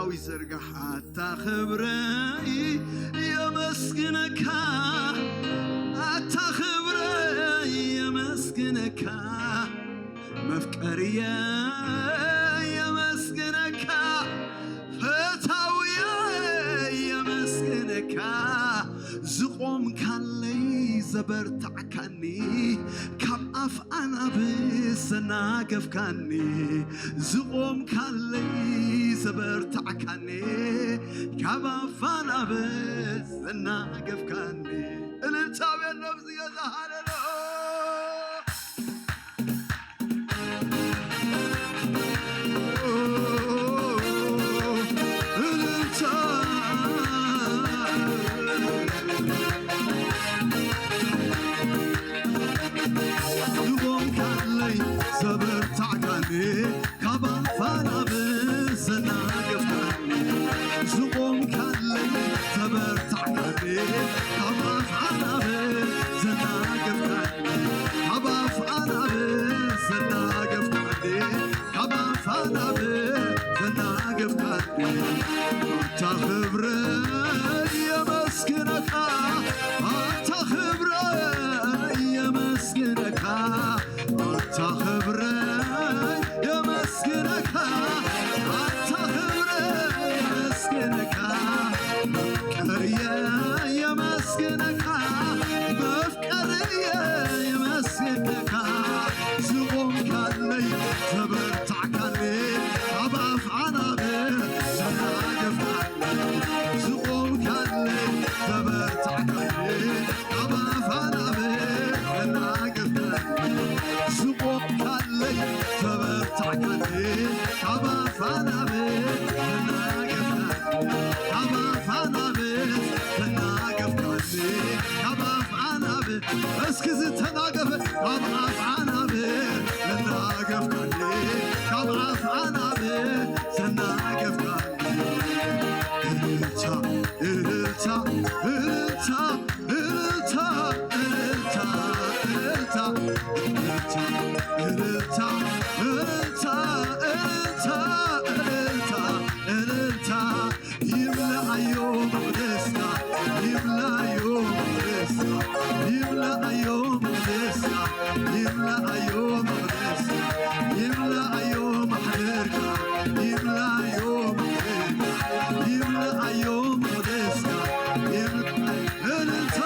እጆቻዊ ዘርጋህ አታኽብረይ የመስግነካ አታኽብረይ የመስግነካ መፍቀርየ የመስግነካ ፈታውየ የመስግነካ ዝቆም ካለይ ዘበርታዕካኒ ካብ ኣፍ ኣናብስ ዘናገፍካኒ ዝቆም ካለይ ዘበርታዕካኒ ካብ ኣፍ ኣናብስ ዘናገፍካኒ እልልታ በነብስ ገዛሃለሎ ካብ ኣፋና ብዘናገፍካኒ ዝቆም ካለይ ዘበርታዕካኒ ካብ ኣፍዓና ብዘናገፍካኒ ካብ ኣፍዓና ብዘናገፍካኒ ካብ ኣፋና ብዘናገፍካኒ ኣታ ኽብረይ የመስግነካ ኣታ ኽብረይ የመስግነካ ኣታ ኽብረይ የመስግነካ ኣታ ኽብረይ የመስግነካ መፍቀርየ የመስግነካ መፍቀርየ የመስግነካ ዝቆም ካለይ ዘበርታዕካኒ ካብ ኣፍዓና ብዘናገፍካኒ ዝቆም ካለይ ዘበርታዕካኒ ካብ ኣፍዓና ብዘናገፍካኒ ዝቆም ካለይ ዘበርታዕካኒ ካብ ኣፍዓና ብዘናገፍካኒ ካብ ኣፍዓና ብዘናገፍካኒ ካብ ኣፍዓና እስኪ ዝተናገፈ ካብ ኣፍዓና ብዘናገፍካኒ ካብ ኣፍዓና ብዘናገፍካኒ እልልታ እልልታ እልልታ እልልታ እልልታ እልልታ እልልታ እልልታ እልልታ እልልታ እልልታ ይብላዮ መቅደስካ ይብላዮ መቅደስካ ይብላዮ መቅደስካ ይብላዮ መቅደስካ ይብላዮ ማሕደርካ ይብላዮ ማሕደርካ ይብላዮ መቅደስካ እልልታ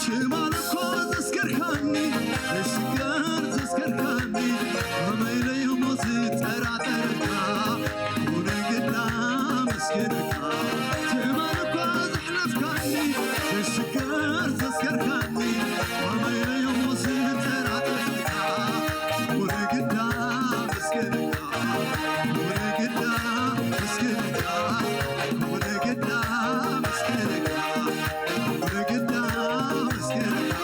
ሽማልኮ ዘስከርካኒ እሽገር ዘስከርካኒ ኣመይለይ ሞት ጠራጠርካ ውነግና መስገድካ ሽማልኮ ዘሕለፍካኒ እሽገር ዘስከርካኒ ኣመይለይ ሞት ጠራጠርካ ውነግና መስገድካ ውነግና መስገድካ ውነግና መስገድካ ውነግና መስገድካ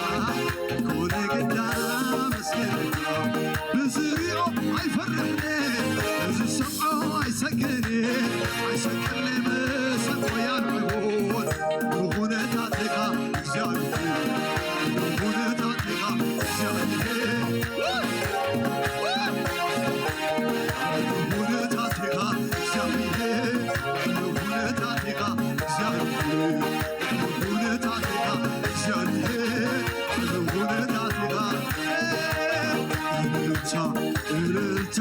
ውነግና መስገድካ ብዝሪኦ ኣይፈርሕኒ እዚ ሰምዖ ኣይሰግኒ ኣይሰግኒ መሰቆያን ይሁን ብኹነታትካ እግዚአብሔር ብኹነታትካ እግዚአብሔር ብኹነታትካ እግዚአብሔር ብኹነታትካ እግዚአብሔር ብኹነታትካ እግዚአብሔር ብኹነታትካ እልልታ እልልታ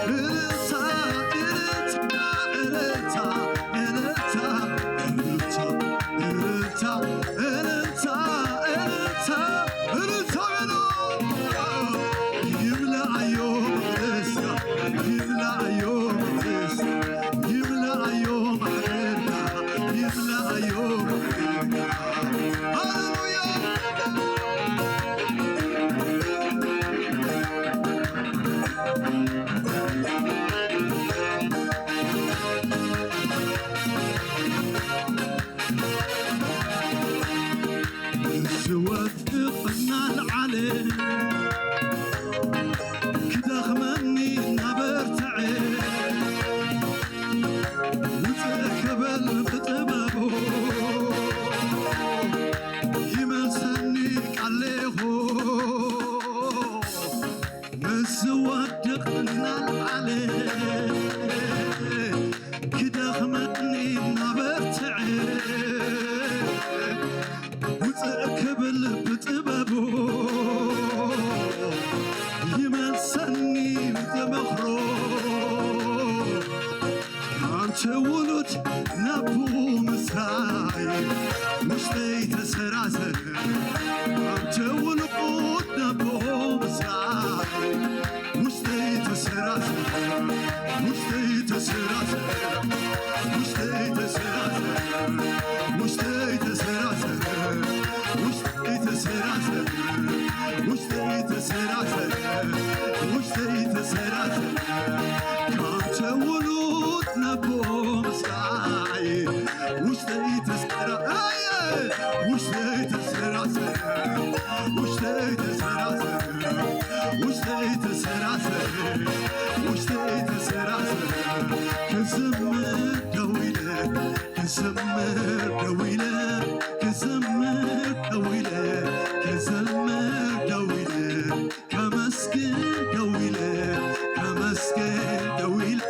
እልልታ እልልታ እልልታ እልልታ እልልታ እልልታ እልልታ እልልታ በሎ ይብላዮ መቅደስካ ይብላዮ መቅደስካ ይብላዮ ማሕደርካ ይብላዮ ማሕደርካ ሃሌሉያ كودقنا العلي كدخمني نبرتعي وتأكبل بطببو يمسني بتمخرو አንተ ውሉድ ነቡ ምስራይ ውስጠይ ተሰራሰር አንተ ውሉድ ነቡ ምስራይ ውስጠይ ተሰራሰር ውስጠይ ተሰራሰር ውስጠይ ተሰራሰር ውስጠይ ተሰራሰር ውስጠይ ተሰራሰር ውስጠይ ተሰራሰር ውስጠይ ተሰራሰር ካንተ ውሉድ ነቦ ምስራይ ውስጠይ ተሰራሰር ውስጠይ ተሰራሰር ውስጠይ ተሰራሰር ውስጠይ ተሰራሰር ውስጠይ ተሰራሰር ከዘመር ደዊለ ከዘመር ደዊለ ከዘመር ደዊለ ከዘመር ደዊለ ከመስገን ደዊለ ከመስገን ደዊለ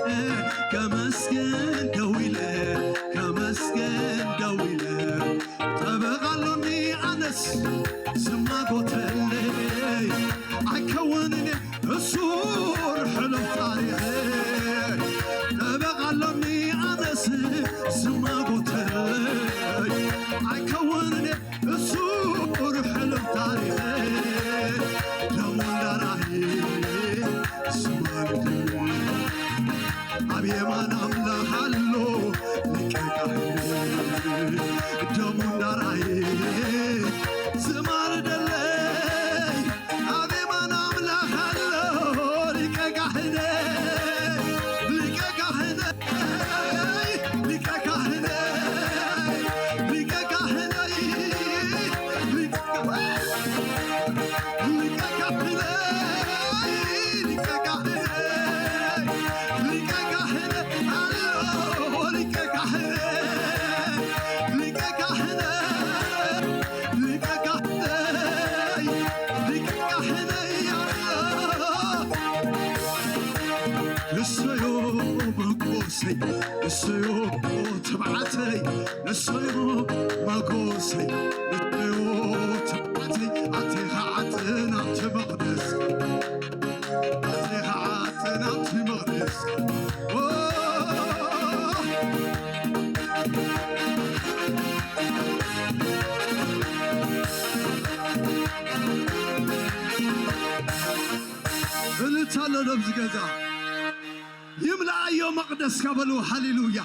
ከመስገን ደዊለ ከመስገን ደዊለ ጠበቃሎኒ አነስ ዝማጎተለይ አይከወንኔ እሱር ሕልፍ ታሪኸ ጠበቃሎኒ አነስ ዝማጎተለይ አይከወንኔ እሱር ሕልፍ ታሪኸ ደሙንዳራሂ ስማልድ አብየማን አምላኽ አሎ ልቀቃህን ደሙንዳራሂ ዝማልደለይ አብየማን አምላኽ አሎ ልቀቃህን ልቀቃህን ልቀቃህን ልቀቃህን ንሰዮ መጎሰይ ንሰዮ ተባዕተይ ንሰዮ መጎሰይ ንሰዮ ተባዕተይ ኣቴኻ ዓጥን ኣብቲ መቕደስ ኣቴኻ ዓጥን ኣብቲ መቕደስ እልልታሎ ነብዚ ገዛ ይምላአዮ መቅደስካ በሉ ሃሌሉያ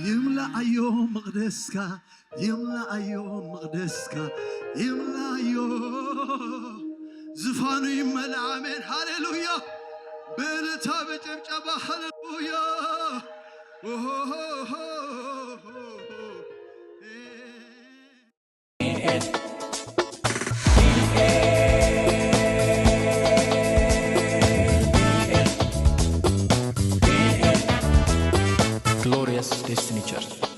ይምላአዮ መቅደስካ ይምላአዮ መቅደስካ ይምላአዮ ዝፋኑ ይመላ አሜን ሃሌሉያ በእልልታ በጭብጨባ ሃሌሉያ Glorious Destiny Church.